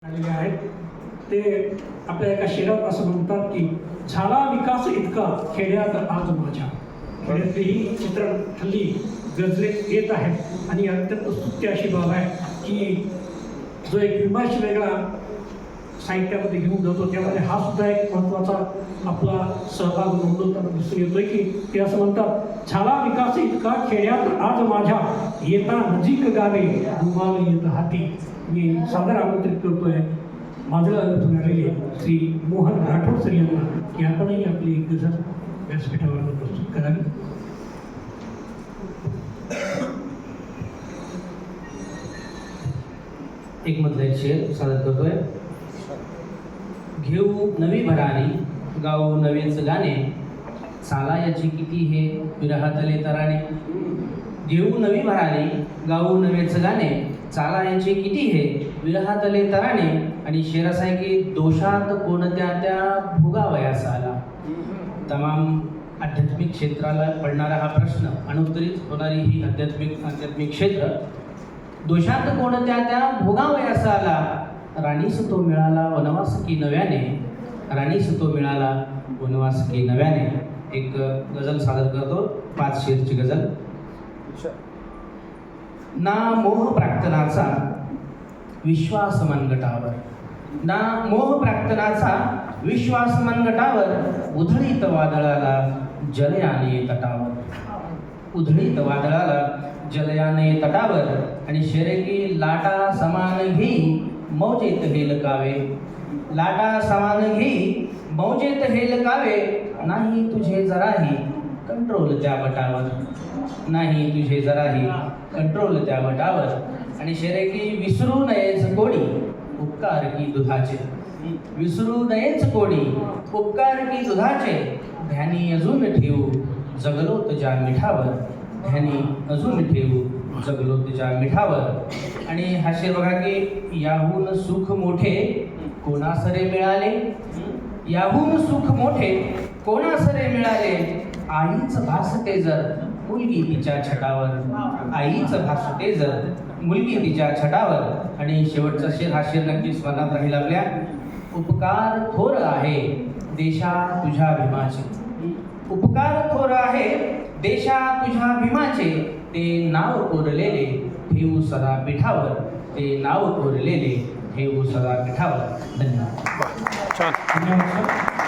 आलेले आहेत. ते आपल्या एका शेरात असं म्हणतात की झाला विकास इतका खेड्यात आज माझ्या. खेड्यातली ही चित्र हल्ली गजरे येत आहेत आणि अत्यंत स्तुत्य अशी बाब आहे की जो एक विमर्श वेगळा साहित्यामध्ये घेऊन जातो, त्यामध्ये हा सुद्धा एक महत्त्वाचा आपला सहभाग नोंदवताना दिसून येतोय की ते असं म्हणतात, झाला विकास इतका खेड्यात आज माझ्या, येता नजीक गावे रुमाल येत हाती. मी सादर आमंत्रित करतोय माझं आलेले श्री मोहन राठोड सर यांना की आपणही आपली एक गझल व्यासपीठावर प्रस्तुत करावी. एक मधला एक शेर सादर करतोय. घेऊ नवी भरारी, गाऊ नवेच गाणे, चाला याची किती हे विरहातले तराणे. घेऊ नवी भरारी, गाऊ नवेच गाणे, चाला याची किती हे विरहातले तराणे. आणि शेर असा आहे की दोषात कोणत्या त्या भोगावयास आला. तमाम आध्यात्मिक क्षेत्राला पडणारा हा प्रश्न, अनुत्तरित होणारी ही आध्यात्मिक क्षेत्र. दोषात कोणत्या त्या भोगावयास आला, राणीस तो मिळाला वनवास की नव्याने. राणीस तो मिळाला वनवास की नव्याने. एक गझल सादर करतो, 5 शेरची गझल. ना मोह प्रार्थनाचा विश्वास मनगटावर, ना मोह प्रार्थनाचा विश्वास मनगटावर, उधळीत वादळाला जलयाने तटावर. उधळीत वादळाला जलयाने तटावर. आणि शेरे की लाटा समान घेई मौजेत हेलकावे. लाटा समान घेई मौजेत हेलकावे, नाही तुझे जराही कंट्रोल त्या बटावर. नाही तुझे जराही कंट्रोल त्या बटावर. आणि शेरे की विसरू नयेच कोणी उपकार की दुधाचे. विसरू नयेच कोणी उपकार की दुधाचे, ध्यानी अजून ठेवू जगलो तुझ्या मिठावर. ध्यानी अजून ठेवू जगलो तुझ्या मिठावर. आणि हा शेर बघा की याहून सुख मोठे कोणासरे मिळाले. याहून सुख मोठे कोणासरे मिळाले, आईच भासते जर मुलगी तिच्या छटावर. आईच भासते जर मुलगी तिच्या छटावर. आणि शेवटचा शेर, हा शेर नक्की स्मरणात राहील आपल्या. उपकार थोर आहे देशा तुझ्या भीमाचे. उपकार थोर आहे देशा तुझ्या भीमाचे, ते नाव कोरलेले ठेवू सदा पिठावर. ते नाव कोरलेले ठेवू सदा पिठावर. धन्यवाद. धन्यवाद सर.